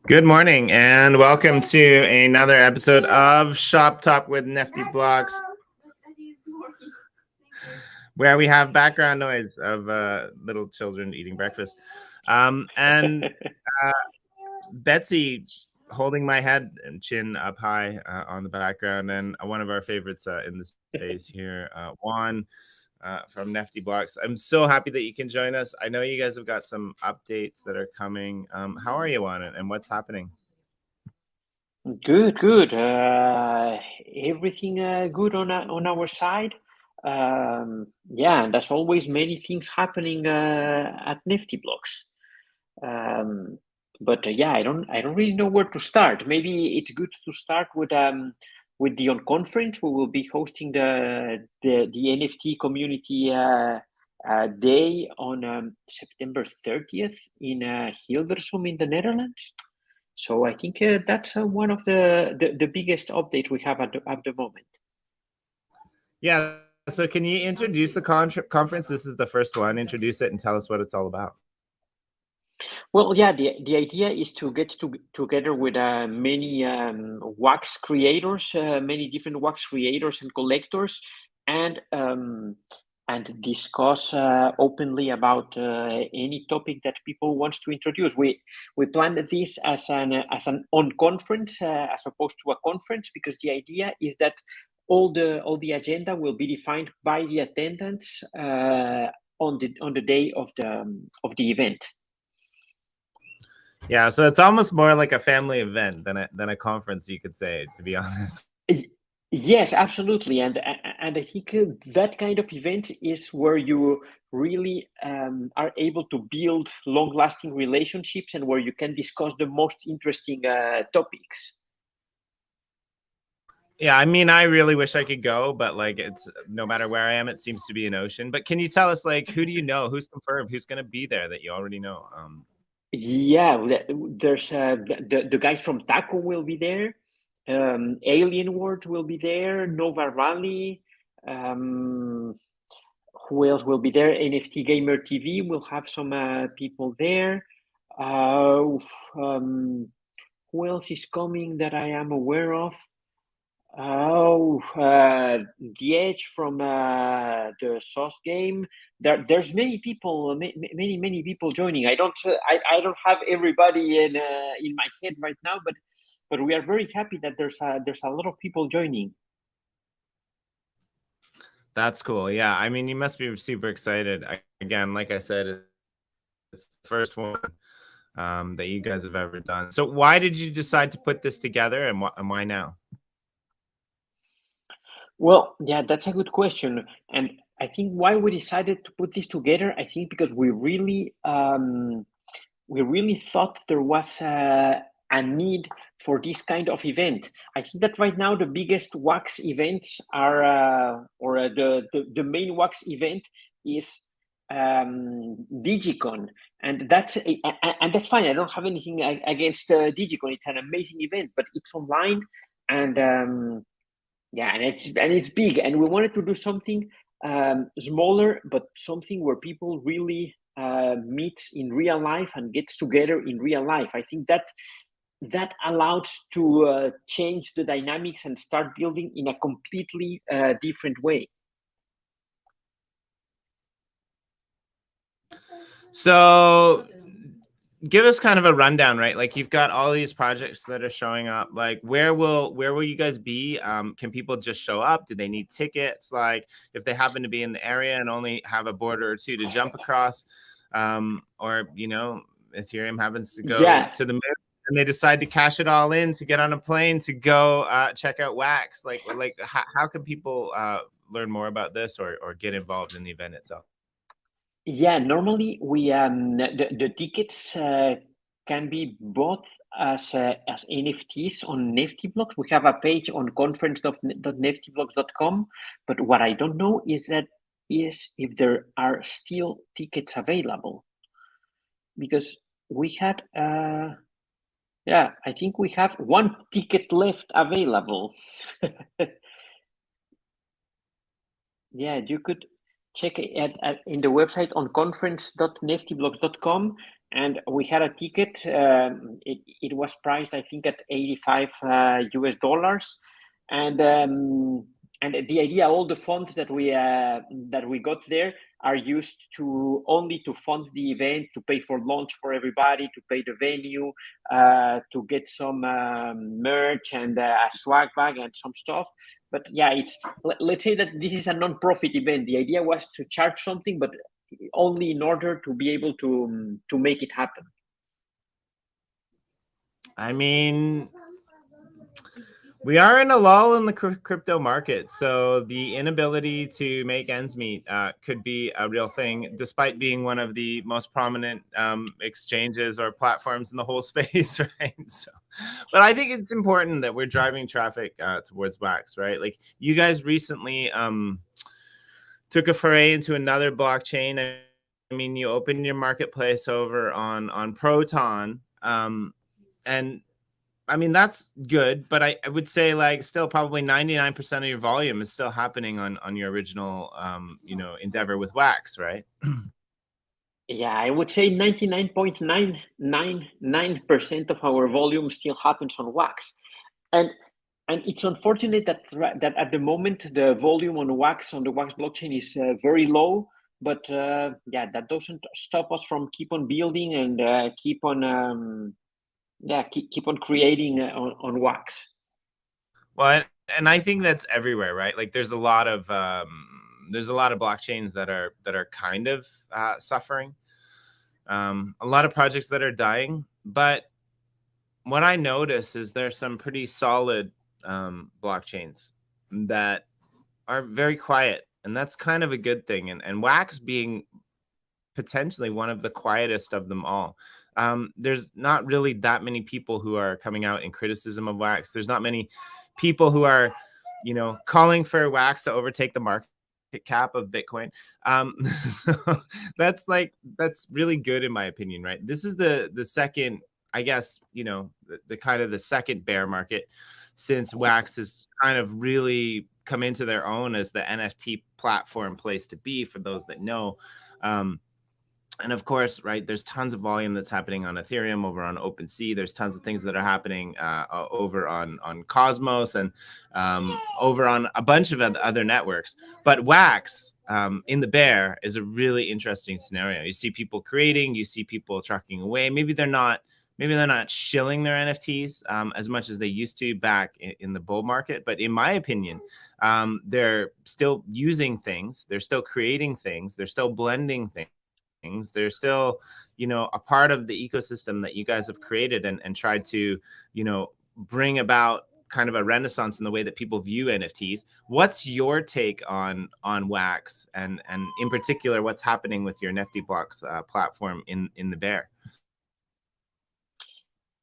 Good morning and welcome to another episode of Shop Talk with Nefty Blocks, where we have background noise of little children eating breakfast. And Betsy holding my head and chin up high on the background, and one of our favorites in the space here, Juan. From Nefty Blocks. I'm so happy that you can join us. I know you guys have got some updates that are coming. How are you on it and what's happening? Good. Everything good on our side. Yeah, and there's always many things happening at Nefty Blocks. But yeah, I don't really know where to start. Maybe it's good to start with the conference. We will be hosting the NFT Community Day on September 30th in Hilversum in the Netherlands. So I think that's one of the biggest updates we have at the moment. Yeah. So can you introduce the conference? This is the first one. Introduce it and tell us what it's all about. Well, yeah, the idea is to get together with many wax creators, many different wax creators and collectors, and discuss openly about any topic that people wants to introduce. We planned this as an on conference as opposed to a conference, because the idea is that all the agenda will be defined by the attendance on the day of the event. Yeah, so it's almost more like a family event than a conference, you could say, to be honest. Yes, absolutely, and I think that kind of event is where you really are able to build long-lasting relationships and where you can discuss the most interesting topics. Yeah, I mean, I really wish I could go, but like, it's no matter where I am, it seems to be an ocean. But can you tell us, like, who do you know? Who's confirmed? Who's going to be there that you already know? Yeah, there's the guys from Taco will be there. Alien World will be there. Nova Rally. Who else will be there? NFT Gamer TV will have some people there. Who else is coming that I am aware of? The Edge from the Sauce game. There's many people, many people joining. I don't have everybody in my head right now, but we are very happy that there's a lot of people joining. That's cool. Yeah, I mean, you must be super excited. Again, like I said, it's the first one that you guys have ever done. So why did you decide to put this together, and why now? Well, yeah, that's a good question. And I think why we decided to put this together, I think because we really thought there was a need for this kind of event. I think that right now the biggest wax events are, the main wax event is Digicon, and that's fine. I don't have anything against Digicon. It's an amazing event, but it's online, and yeah, and it's big, and we wanted to do something smaller, but something where people really meet in real life and gets together in real life. I think that allows to change the dynamics and start building in a completely different way. So give us kind of a rundown, right? Like, you've got all these projects that are showing up. Like, where will you guys be? Can people just show up? Do they need tickets? Like, if they happen to be in the area and only have a border or two to jump across, or Ethereum happens to go to the moon and they decide to cash it all in to get on a plane to go check out Wax. Like how can people learn more about this or get involved in the event itself? Yeah, normally we the tickets can be bought as NFTs on Nefty Blocks. We have a page on conference.neftyblocks.com, but what I don't know is if there are still tickets available, because we had yeah, I think we have one ticket left available. Yeah, you could check it in the website on conference.neftyblocks.com. and we had a ticket. It was priced, I think, at 85 US dollars, and the idea, all the funds that we got there are used to only to fund the event, to pay for lunch for everybody, to pay the venue, to get some merch and a swag bag and some stuff. But yeah, let's say that this is a non-profit event. The idea was to charge something, but only in order to be able to make it happen. I mean, we are in a lull in the crypto market, so the inability to make ends meet could be a real thing, despite being one of the most prominent exchanges or platforms in the whole space, right? So, but I think it's important that we're driving traffic towards Wax, right? Like you guys recently took a foray into another blockchain. I mean, you opened your marketplace over on Proton, and I mean, that's good, but I would say like still probably 99% of your volume is still happening on your original, endeavor with Wax, right? Yeah, I would say 99.999% of our volume still happens on Wax. And it's unfortunate that at the moment the volume on Wax, on the Wax blockchain, is very low. But yeah, that doesn't stop us from keep on building and keep on creating on Wax. Well, and I think that's everywhere, right? Like there's a lot of blockchains that are kind of suffering. A lot of projects that are dying, but what I notice is there's some pretty solid blockchains that are very quiet, and that's kind of a good thing. And Wax being potentially one of the quietest of them all. There's not really that many people who are coming out in criticism of Wax. There's not many people who are, calling for Wax to overtake the market cap of Bitcoin. So that's really good in my opinion, right? This is the second, I guess, the kind of the second bear market since Wax has kind of really come into their own as the NFT platform place to be for those that know. And of course, right, there's tons of volume that's happening on Ethereum, over on OpenSea. There's tons of things that are happening over on Cosmos and over on a bunch of other networks. But Wax in the bear is a really interesting scenario. You see people creating, you see people trucking away. Maybe they're not shilling their NFTs as much as they used to back in the bull market. But in my opinion, they're still using things. They're still creating things. They're still blending things. They're still, a part of the ecosystem that you guys have created and tried to, bring about kind of a renaissance in the way that people view NFTs. What's your take on Wax and in particular, what's happening with your NeftyBlocks platform in the bear?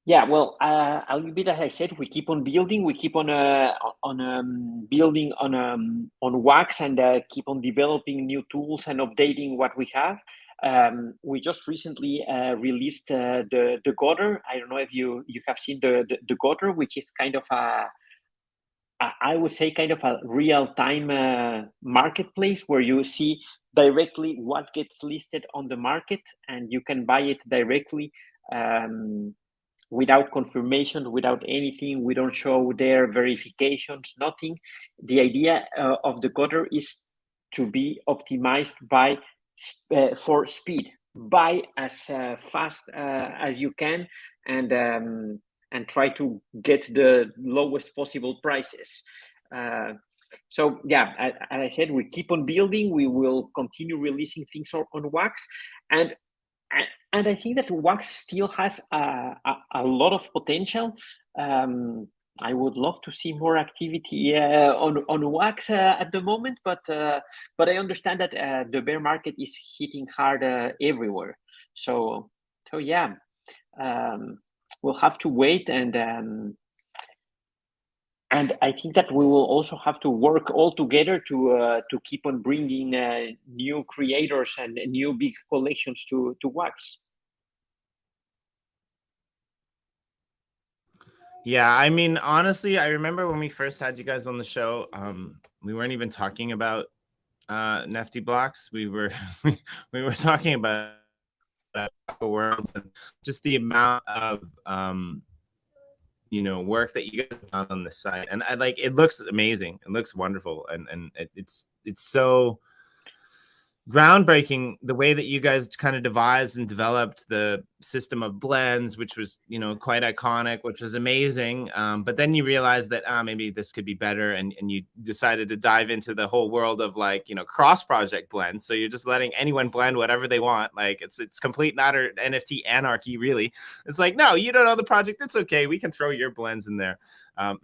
Yeah, well, a little bit as I said, we keep on building. We keep on building on Wax and keep on developing new tools and updating what we have. We just recently released the Decoder. I don't know if you have seen the Decoder, which is kind of I would say kind of a real-time marketplace where you see directly what gets listed on the market and you can buy it directly without confirmation, without anything. We don't show their verifications, nothing. The idea of the Decoder is to be optimized for speed. Buy as fast as you can and try to get the lowest possible prices. So yeah, as I said, we keep on building. We will continue releasing things on Wax, and I think that Wax still has a lot of potential. I would love to see more activity on Wax at the moment, but I understand that the bear market is hitting hard everywhere. So yeah, we'll have to wait, and I think that we will also have to work all together to keep on bringing new creators and new big collections to Wax. Yeah, I mean, honestly, I remember when we first had you guys on the show, we weren't even talking about NeftyBlocks. We were we were talking about worlds, and just the amount of work that you guys have done on the site. And I like, it looks amazing. It looks wonderful. And it's so groundbreaking the way that you guys kind of devised and developed the system of blends, which was quite iconic, which was amazing. But then you realized that maybe this could be better, and you decided to dive into the whole world of like cross project blends. So you're just letting anyone blend whatever they want. Like it's complete not NFT anarchy, really. It's like, no, you don't know the project, it's okay, we can throw your blends in there.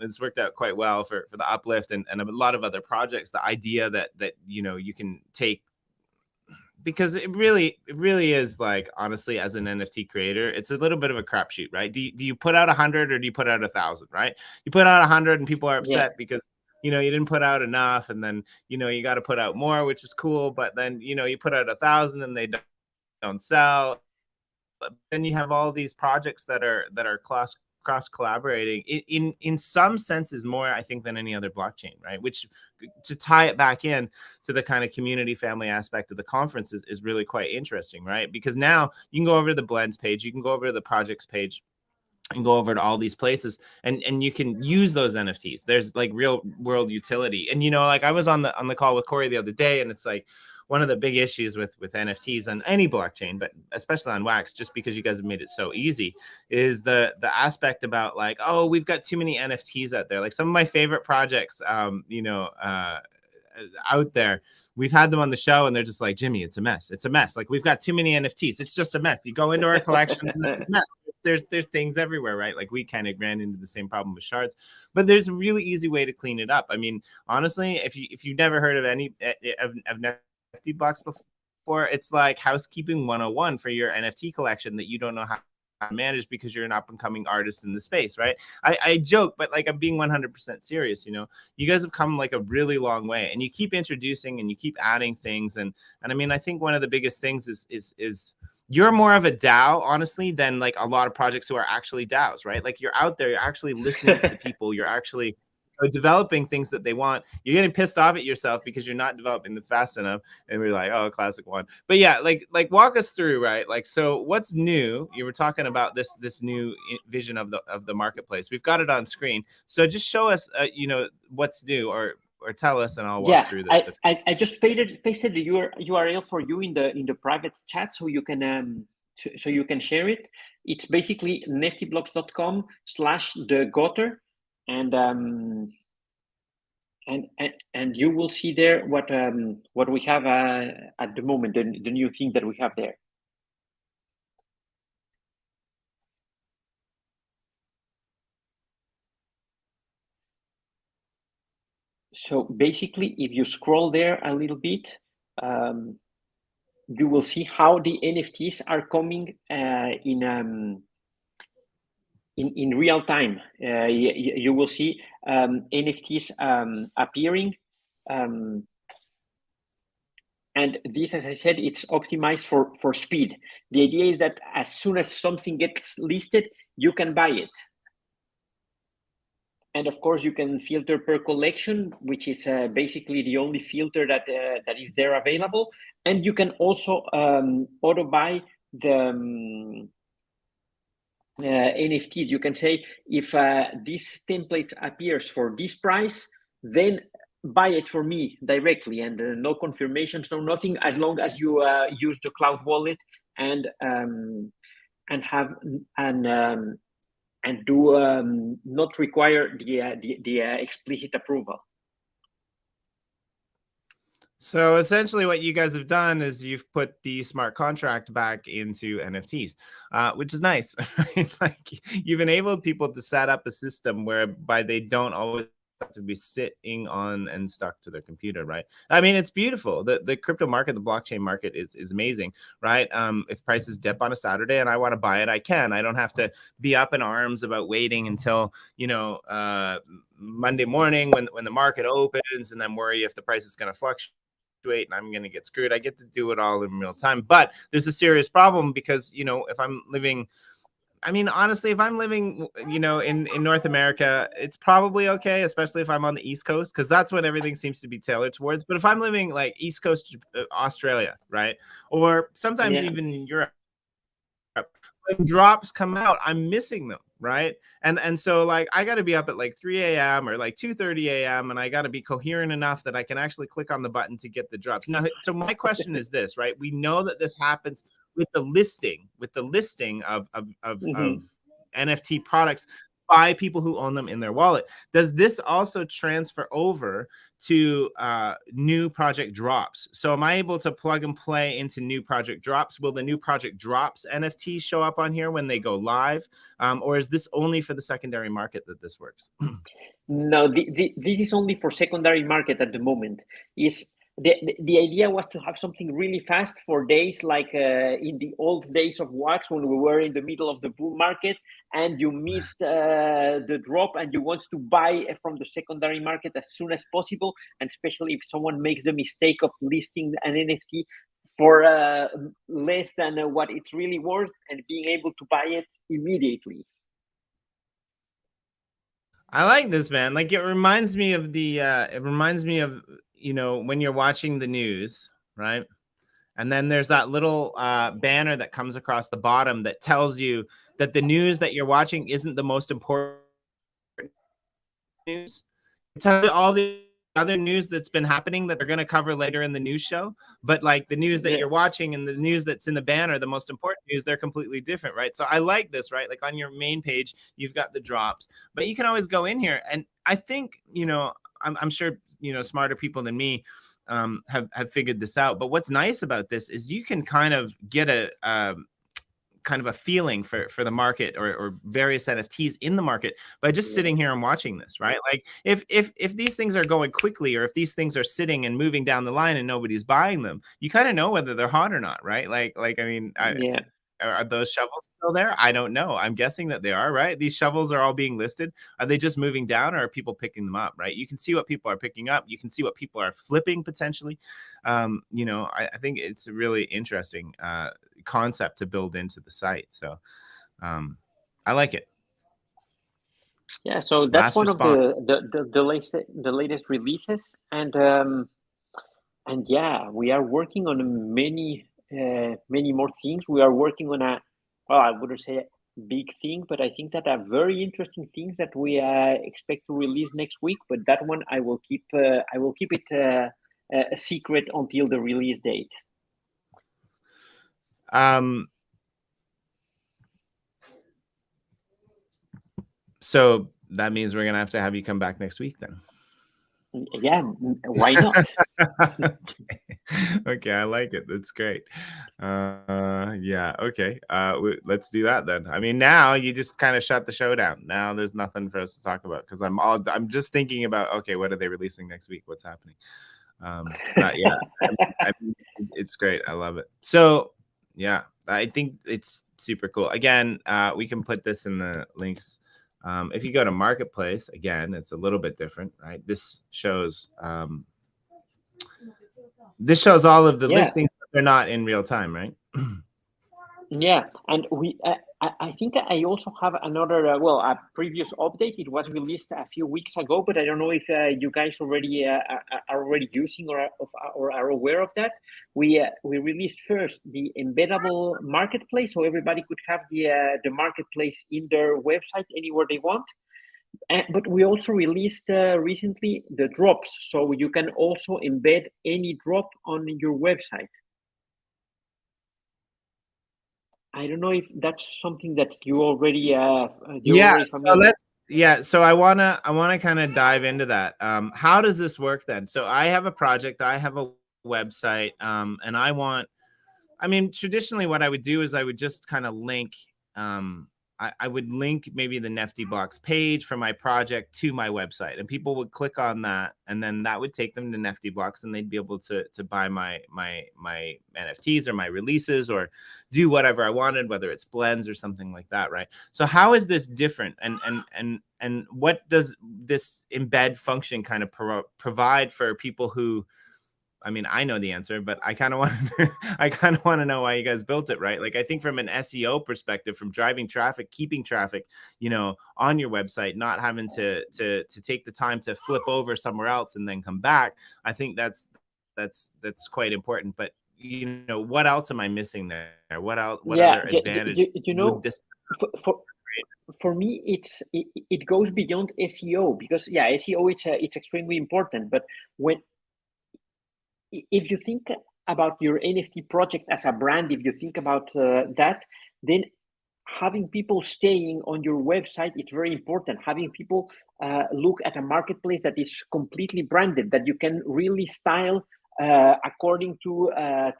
It's worked out quite well for the Uplift and a lot of other projects. The idea that you can take, because it really is, like, honestly, as an NFT creator, it's a little bit of a crapshoot, right? Do you put out 100 or do you put out 1,000, right? You put out 100 and people are upset because you didn't put out enough, and then you got to put out more, which is cool, but then you put out 1,000 and they don't sell. But then you have all these projects that are cross collaborating in some senses more, I think, than any other blockchain, right? Which, to tie it back in to the kind of community family aspect of the conference, is really quite interesting, right? Because now you can go over to the blends page, you can go over to the projects page, and go over to all these places, and you can use those NFTs. There's like real world utility. And like, I was on the call with Corey the other day, and it's like, one of the big issues with NFTs on any blockchain, but especially on Wax, just because you guys have made it so easy, is the aspect about like, oh, we've got too many NFTs out there. Like some of my favorite projects, out there, we've had them on the show, and they're just like, Jimmy, it's a mess. It's a mess. Like, we've got too many NFTs. It's just a mess. You go into our collection, and it's a mess. There's things everywhere, right? Like, we kind of ran into the same problem with shards, but there's a really easy way to clean it up. I mean, honestly, if you've never heard of any of Nefty Blocks before, it's like housekeeping 101 for your NFT collection that you don't know how to manage because you're an up and coming artist in the space, right? I joke, but like, I'm being 100% serious. You guys have come like a really long way, and you keep introducing and you keep adding things, and I mean, I think one of the biggest things is you're more of a DAO, honestly, than like a lot of projects who are actually DAOs, right? Like, you're out there, you're actually listening to the people, you're actually developing things that they want. You're getting pissed off at yourself because you're not developing them fast enough, and we're like, oh, classic one. But yeah, like walk us through, right? Like, so what's new? You were talking about this new vision of the marketplace. We've got it on screen, so just show us what's new, or tell us, and I'll walk through I just pasted the URL for you in the private chat, so you can so you can share it. It's basically neftyblocks.com/Decoder. And you will see there what we have at the moment, the new thing that we have there. So basically, if you scroll there a little bit, you will see how the NFTs are coming in real time. You will see NFTs appearing, and this, as I said, it's optimized for speed. The idea is that as soon as something gets listed, you can buy it. And of course, you can filter per collection, which is basically the only filter that is there available. And you can also auto buy the NFTs. You can say, if this template appears for this price, then buy it for me directly, and no confirmations, no nothing, as long as you use the cloud wallet and have and do not require the explicit approval. So essentially what you guys have done is you've put the smart contract back into NFTs, which is nice. Right? Like, you've enabled people to set up a system whereby they don't always have to be sitting on and stuck to their computer, right? I mean, it's beautiful. The crypto market, the blockchain market is amazing, right? If prices dip on a Saturday and I want to buy it, I can. I don't have to be up in arms about waiting until, Monday morning when the market opens, and then worry if the price is going to fluctuate and I'm going to get screwed. I get to do it all in real time. But there's a serious problem, because, if I'm living, I mean, honestly, if I'm living, in North America, it's probably okay, especially if I'm on the East Coast, because that's what everything seems to be tailored towards. But if I'm living like East Coast Australia, right, or sometimes even in Europe, when drops come out, I'm missing them, right? And so like I got to be up at like 3 a.m. or like 2:30 a.m. and I got to be coherent enough that I can actually click on the button to get the drops. Now, so my question is this, right? We know that this happens with the listing of NFT products by people who own them in their wallet. Does this also transfer over to new project drops? So am I able to plug and play into new project drops? Will the new project drops NFT show up on here when they go live? Or is this only for the secondary market that this works? No, this is only for secondary market at the moment. The idea was to have something really fast for days like in the old days of wax when we were in the middle of the bull market and you missed the drop and you want to buy from the secondary market as soon as possible, and especially if someone makes the mistake of listing an NFT for less than what it's really worth and being able to buy it immediately. I like this, man. Like it reminds me of you know, when you're watching the news, right? And then there's that little banner that comes across the bottom that tells you that the news that you're watching isn't the most important news. It tells you all the other news that's been happening that they're going to cover later in the news show. But like the news that you're watching and the news that's in the banner, the most important news, they're completely different, right? So I like this, right? Like on your main page, you've got the drops, but you can always go in here. And I think, you know, I'm sure, you know, smarter people than me have figured this out. But what's nice about this is you can kind of get a kind of a feeling for the market or various NFTs in the market by just sitting here and watching this, right? Like if these things are going quickly or if these things are sitting and moving down the line and nobody's buying them, you kind of know whether they're hot or not, right? Like I mean, are those shovels still there? I don't know. I'm guessing that they are, right? These shovels are all being listed. Are they just moving down or are people picking them up, right? You can see what people are picking up. You can see what people are flipping potentially. You know, I think it's a really interesting concept to build into the site. So I like it. Yeah, so that's one of the latest releases, and yeah, we are working on many more things. We are working on I wouldn't say a big thing, but I think that are very interesting things that we expect to release next week. But that one I will keep it a secret until the release date. So that means we're gonna have to have you come back next week then. Yeah, why not? Okay, I like it. That's great. Yeah, okay. Let's do that then. I mean, now you just kind of shut the show down. Now there's nothing for us to talk about because I'm just thinking about, okay, what are they releasing next week? What's happening? But yeah, it's great. I love it. So yeah, I think it's super cool. Again, we can put this in the links. If you go to Marketplace, again, it's a little bit different, right? This shows all of the listings, but they're not in real time, right? Yeah, and I think I also have another a previous update. It was released a few weeks ago, but I don't know if you guys already are already using or are aware of that. We released first the embeddable marketplace, so everybody could have the marketplace in their website anywhere they want. But we also released recently the drops, so you can also embed any drop on your website. I don't know if that's something that you already so I wanna kind of dive into that. How does this work then? So I have a project, I have a website, and I mean, traditionally what I would do is I would just kind of link, I would link maybe the Nefty Blocks page for my project to my website, and people would click on that, and then that would take them to Nefty Blocks, and they'd be able to buy my NFTs or my releases or do whatever I wanted, whether it's blends or something like that, right? So how is this different, and what does this embed function kind of provide for people who? I mean, I know the answer, but I kind of want to know why you guys built it, right? Like, I think from an SEO perspective, from driving traffic, keeping traffic, you know, on your website, not having to take the time to flip over somewhere else and then come back. I think that's quite important. But you know, what else am I missing there? What else? What Yeah, other advantage you know, would this? for me, it goes beyond SEO, because yeah, SEO it's extremely important. But if you think about your NFT project as a brand, if you think about that, then having people staying on your website, it's very important. Having people look at a marketplace that is completely branded, that you can really style according to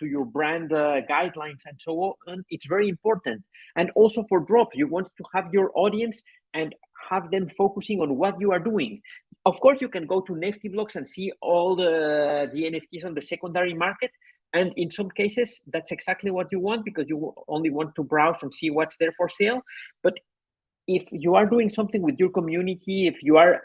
your brand guidelines and so on, it's very important. And also for drops, you want to have your audience and have them focusing on what you are doing. Of course, you can go to NeftyBlocks and see all the NFTs on the secondary market. And in some cases, that's exactly what you want, because you only want to browse and see what's there for sale. But if you are doing something with your community, if you are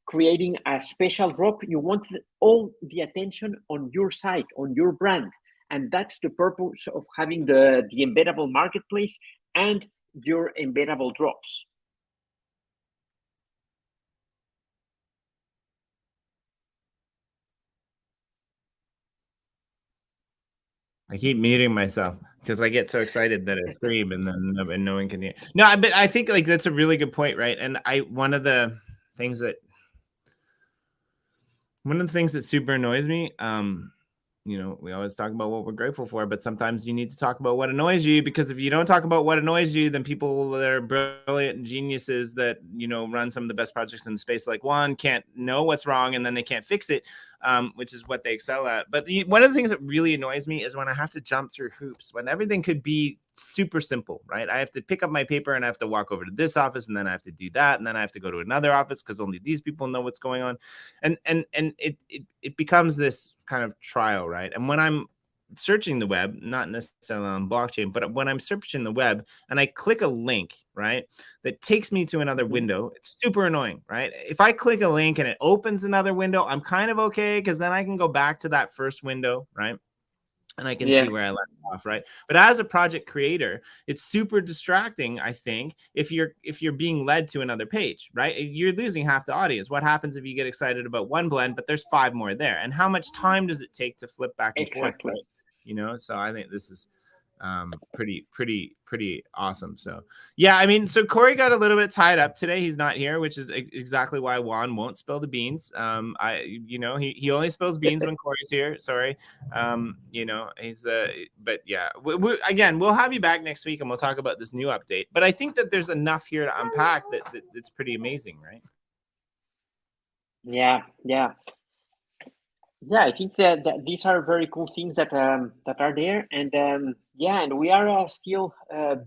creating a special drop, you want all the attention on your site, on your brand. And that's the purpose of having the embeddable marketplace and your embeddable drops. I keep muting myself because I get so excited that I scream and then no one can hear. No, but I think like that's a really good point, right? And one of the things that super annoys me, you know, we always talk about what we're grateful for, but sometimes you need to talk about what annoys you, because if you don't talk about what annoys you, then people that are brilliant and geniuses that, you know, run some of the best projects in the space, like Juan, can't know what's wrong and then they can't fix it, which is what they excel at. But one of the things that really annoys me is when I have to jump through hoops, when everything could be super simple, right? I have to pick up my paper and I have to walk over to this office and then I have to do that. And then I have to go to another office because only these people know what's going on. And it becomes this kind of trial, right? And when I'm searching the web, not necessarily on blockchain, but when I'm searching the web and I click a link, right, that takes me to another window, it's super annoying, right? If I click a link and it opens another window, I'm kind of okay, because then I can go back to that first window, right? And I can see where I left off, right? But as a project creator, it's super distracting, I think, if you're being led to another page, right? You're losing half the audience. What happens if you get excited about one blend, but there's 5 more there? And how much time does it take to flip back and forth, right? You know, so I think this is pretty awesome. So yeah, I mean, so Corey got a little bit tied up today. He's not here, which is exactly why Juan won't spill the beans. You know, he only spills beans when Corey's here. Sorry. You know, but yeah, again, we'll have you back next week and we'll talk about this new update. But I think that there's enough here to unpack that's pretty amazing, right? Yeah. I think that these are very cool things that are there, and yeah, and we are still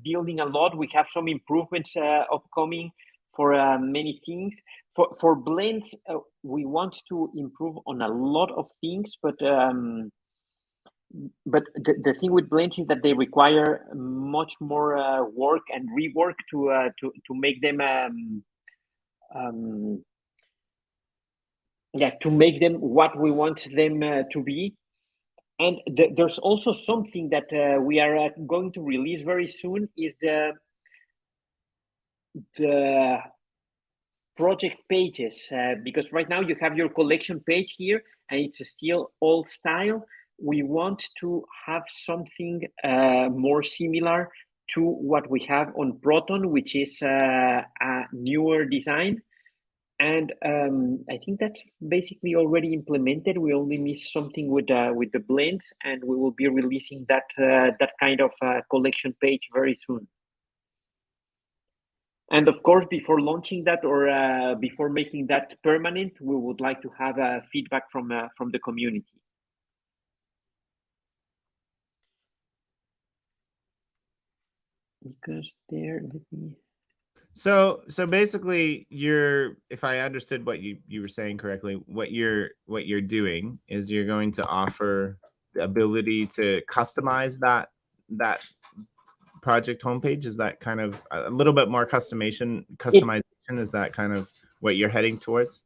building a lot. We have some improvements upcoming for many things. For blends, we want to improve on a lot of things, but the thing with blends is that they require much more work and rework to make them to make them what we want them to be. And there's also something that we are going to release very soon, is the project pages, because right now you have your collection page here and it's still old style. We want to have something more similar to what we have on Proton, which is a newer design. And I think that's basically already implemented. We only miss something with the blends, and we will be releasing that kind of collection page very soon. And of course, before launching that or before making that permanent, we would like to have feedback from the community. Because there, let me. So basically, if I understood what you were saying correctly, what you're doing is you're going to offer the ability to customize that project homepage. Is that kind of a little bit more customization? Is that kind of what you're heading towards?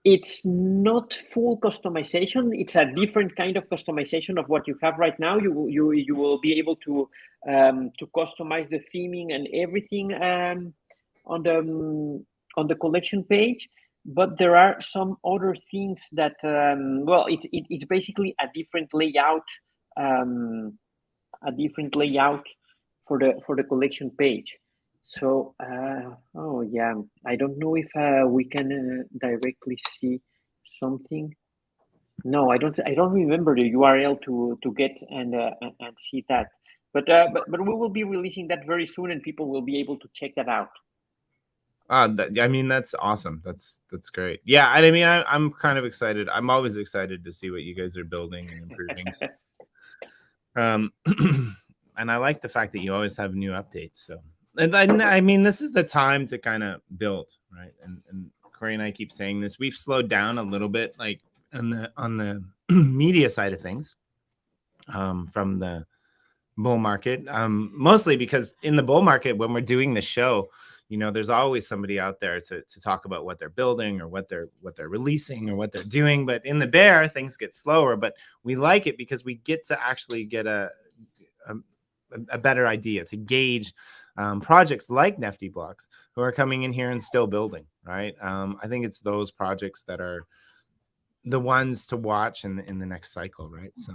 It's not full customization. It's a different kind of customization of what you have right now. You will be able to customize the theming and everything on the collection page. but there are some other things that well, it's basically a different layout, a different layout for the collection page. So oh yeah, I don't know if we can directly see something. No, I don't remember the URL to get and see that. But we will be releasing that very soon, and people will be able to check that out. I mean, that's awesome. That's great. Yeah, I mean, I'm kind of excited. I'm always excited to see what you guys are building and improving. And I like the fact that you always have new updates. So, and I mean, this is the time to kind of build, right? And Corey and I keep saying this. We've slowed down a little bit, like on the media side of things, from the bull market, mostly because in the bull market, when we're doing the show, you know, there's always somebody out there to talk about what they're building or what they're releasing or what they're doing. But in the bear, things get slower, but we like it because we get to actually get a better idea to gauge projects like NeftyBlocks who are coming in here and still building, right? I think it's those projects that are the ones to watch in the next cycle, right? So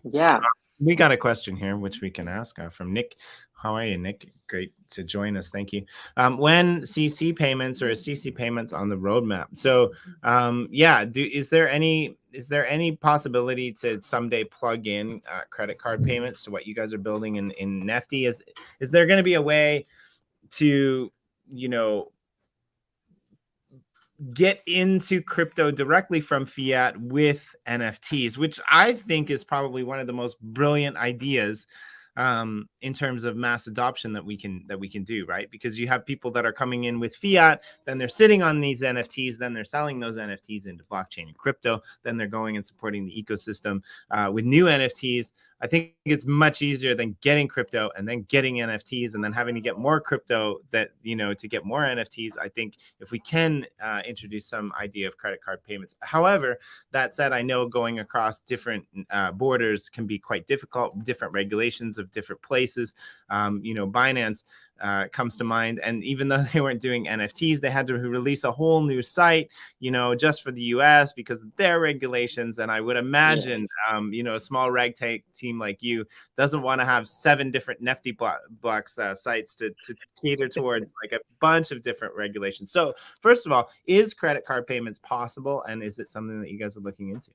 Yeah. We got a question here, which we can ask from Nick. How are you, Nick? Great to join us. Thank you. When CC payments or CC payments on the roadmap? So, yeah, is there any possibility to someday plug in credit card payments to what you guys are building in Nefty? Is there going to be a way to, you know, get into crypto directly from fiat with NFTs, which I think is probably one of the most brilliant ideas in terms of mass adoption that we can do, right? Because you have people that are coming in with fiat, then they're sitting on these NFTs, then they're selling those NFTs into blockchain and crypto, then they're going and supporting the ecosystem with new NFTs. I think it's much easier than getting crypto and then getting NFTs and then having to get more crypto that, you know, to get more NFTs. I think if we can introduce some idea of credit card payments. However, that said, I know going across different borders can be quite difficult, different regulations of different places. You know, Binance comes to mind. And even though they weren't doing NFTs, they had to release a whole new site, you know, just for the US because of their regulations. And I would imagine, yes, you know, a small ragtag team like you doesn't want to have 7 different Nefty Blocks sites to cater towards like a bunch of different regulations. So first of all, is credit card payments possible? And is it something that you guys are looking into?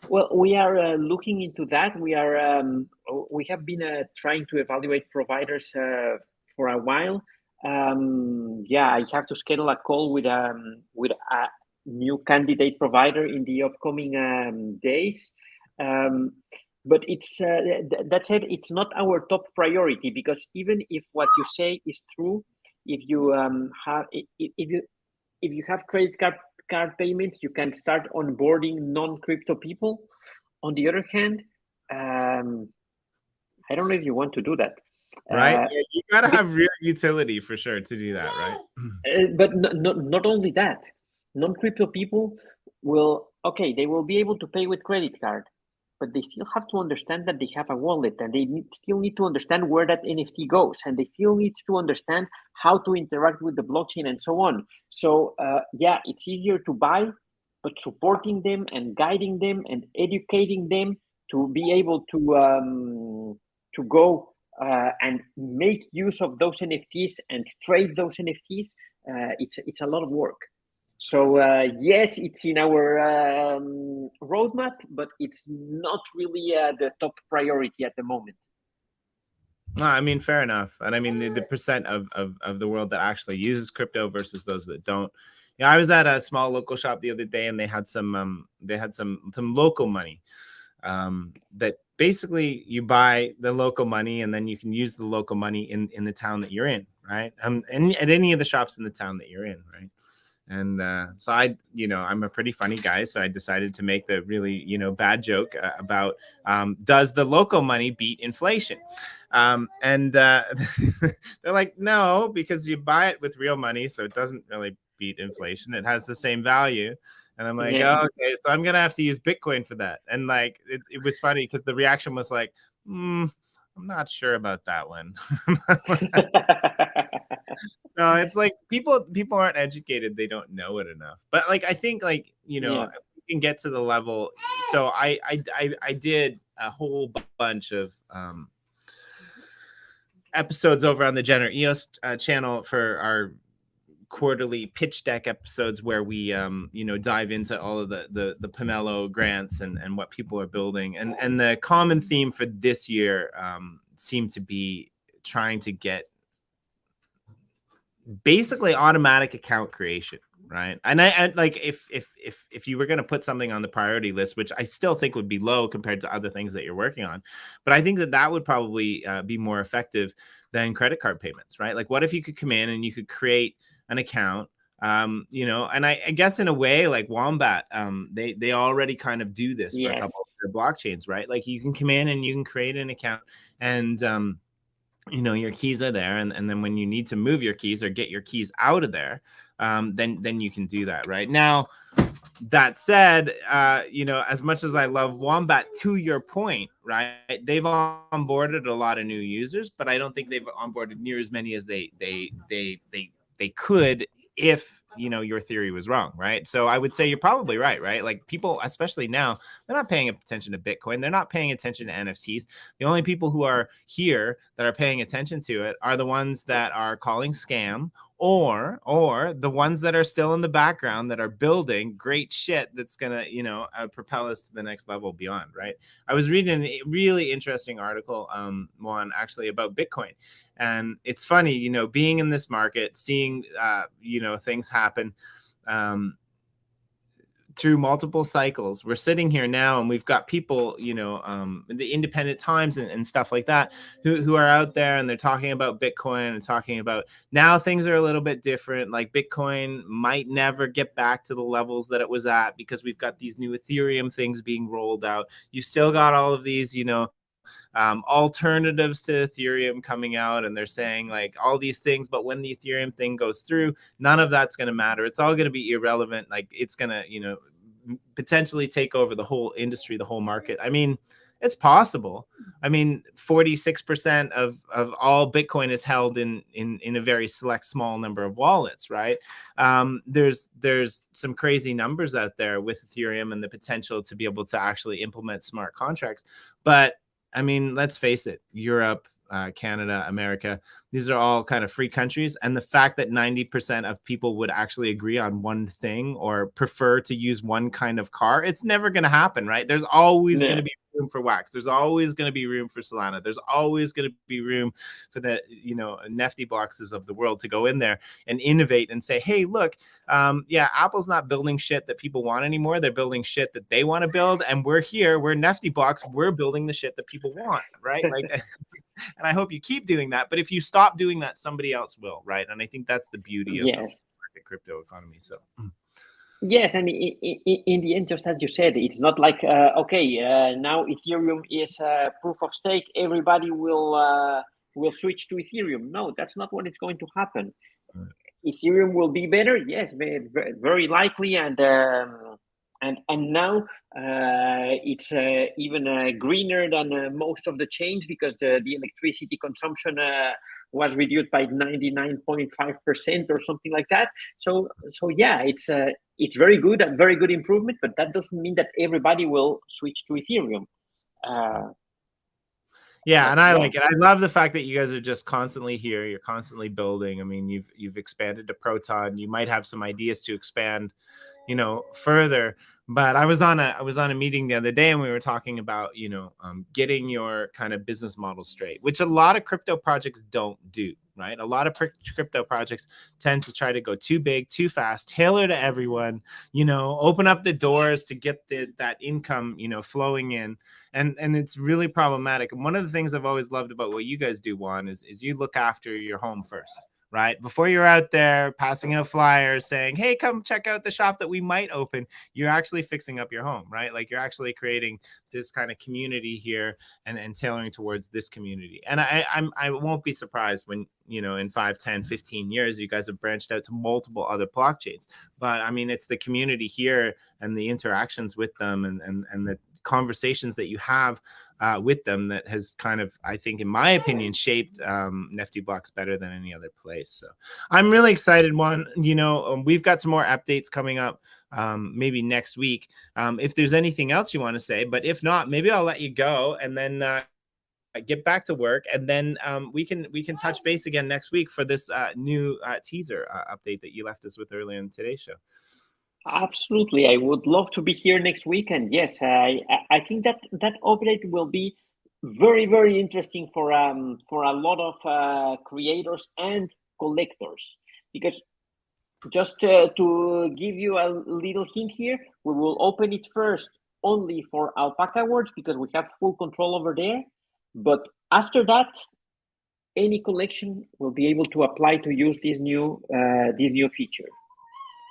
Well, we are looking into that. We have been trying to evaluate providers for a while. Yeah, I have to schedule a call with a new candidate provider in the upcoming days. But it's that said, it's not our top priority because even if what you say is true, if you have credit card payments, you can start onboarding non-crypto people. On the other hand, I don't know if you want to do that. Right? Yeah, you got to have real utility for sure to do that, right? But not only that, non-crypto people they will be able to pay with credit card, but they still have to understand that they have a wallet and they still need to understand where that NFT goes. And they still need to understand how to interact with the blockchain and so on. So yeah, it's easier to buy, but supporting them and guiding them and educating them to be able to go and make use of those NFTs and trade those NFTs, it's a lot of work. So yes, it's in our roadmap, but it's not really the top priority at the moment. No, I mean, fair enough. And I mean, the percent of the world that actually uses crypto versus those that don't. Yeah, I was at a small local shop the other day, and they had some local money that basically you buy the local money, and then you can use the local money in the town that you're in, right? And at any of the shops in the town that you're in, right? And so I'm a pretty funny guy. So I decided to make the really, bad joke about does the local money beat inflation? And they're like, no, because you buy it with real money. So it doesn't really beat inflation. It has the same value. And I'm like, Yeah. oh, okay, so I'm going to have to use Bitcoin for that. And like, it was funny because the reaction was like, I'm not sure about that one. So it's like people aren't educated, they don't know it enough. But like I think like, you know, Yeah. if we can get to the level. So I did a whole bunch of episodes over on the Gener EOS channel for our quarterly pitch deck episodes where we you know, dive into all of the Pomelo grants and what people are building, and the common theme for this year seemed to be trying to get basically automatic account creation, right? And I like if you were going to put something on the priority list, which I still think would be low compared to other things that you're working on, but I think that that would probably be more effective than credit card payments, right? Like what if you could come in and you could create an account, you know, and I guess in a way like Wombat, they already kind of do this for a Yes. couple of their blockchains, right? Like you can come in and you can create an account, and you know, your keys are there, and then when you need to move your keys or get your keys out of there, then you can do that. Right now, that said, you know, as much as I love Wombat, to your point, right, they've onboarded a lot of new users, but I don't think they've onboarded near as many as they could if, you know, your theory was wrong, right? So I would say you're probably right? Like people, especially now, they're not paying attention to Bitcoin. They're not paying attention to NFTs. The only people who are here that are paying attention to it are the ones that are calling scam, or the ones that are still in the background that are building great shit that's gonna, you know, propel us to the next level beyond, right? I was reading a really interesting article, one actually about Bitcoin, and it's funny, you know, being in this market, seeing you know, things happen through multiple cycles. We're sitting here now and we've got people, you know, the independent times and stuff like that, who are out there and they're talking about Bitcoin and talking about now things are a little bit different. Like Bitcoin might never get back to the levels that it was at because we've got these new Ethereum things being rolled out. You still got all of these, you know, alternatives to Ethereum coming out, and they're saying like all these things, but when the Ethereum thing goes through, none of that's going to matter. It's all going to be irrelevant. Like it's going to, you know, potentially take over the whole industry, the whole market. I mean, it's possible. I mean, 46% of all Bitcoin is held in a very select small number of wallets, right? There's some crazy numbers out there with Ethereum and the potential to be able to actually implement smart contracts. But I mean, let's face it, Europe, Canada, America, these are all kind of free countries. And the fact that 90% of people would actually agree on one thing or prefer to use one kind of car, it's never going to happen, right? There's always going to be room for Wax. There's always going to be room for Solana. There's always going to be room for the, you know, NeftyBlocks of the world to go in there and innovate and say, hey, look, yeah, Apple's not building shit that people want anymore. They're building shit that they want to build. And we're here, we're NeftyBlocks, we're building the shit that people want, right? Like, and I hope you keep doing that. But if you stop doing that, somebody else will, right? And I think that's the beauty of the crypto economy. So yes, and in the end, just as you said, it's not like now Ethereum is proof of stake. Everybody will switch to Ethereum. No, that's not what is going to happen. Right. Ethereum will be better, yes, very likely, and now it's even greener than most of the chains because the electricity consumption was reduced by 99.5% or something like that. So yeah, it's very good, a very good improvement, but that doesn't mean that everybody will switch to Ethereum. Yeah, and I like it. I love the fact that you guys are just constantly here. You're constantly building. I mean, you've expanded to Proton. You might have some ideas to expand, you know, further. But I was on a meeting the other day and we were talking about, you know, getting your kind of business model straight, which a lot of crypto projects don't do, right? A lot of crypto projects tend to try to go too big, too fast, tailor to everyone, you know, open up the doors to get that income, you know, flowing in. And it's really problematic. And one of the things I've always loved about what you guys do, Juan, is you look after your home first, right? Before you're out there passing out flyers saying, hey, come check out the shop that we might open, you're actually fixing up your home, right? Like you're actually creating this kind of community here and tailoring towards this community. And I won't be surprised when, you know, in 5, 10, 15 years, you guys have branched out to multiple other blockchains. But I mean, it's the community here and the interactions with them and the, conversations that you have with them that has kind of, I think, in my opinion, shaped Nefty Blocks better than any other place. So I'm really excited. Juan, you know, we've got some more updates coming up maybe next week. If there's anything else you want to say, but if not, maybe I'll let you go and then get back to work, and then we can touch base again next week for this new teaser update that you left us with earlier in today's show. Absolutely, I would love to be here next week, and yes, I think that update will be very interesting for a lot of creators and collectors, because just to give you a little hint here, we will open it first only for Alpaca Awards because we have full control over there, but after that, any collection will be able to apply to use this new feature.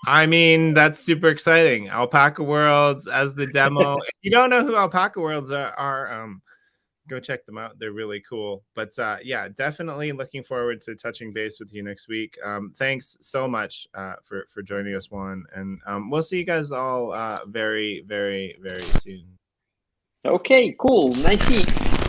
I mean, that's super exciting. Alpaca Worlds as the demo. If you don't know who Alpaca Worlds are, go check them out. They're really cool. But yeah, definitely looking forward to touching base with you next week. Thanks so much for joining us, Juan. And we'll see you guys all very soon. Okay, cool. Nice seeing you.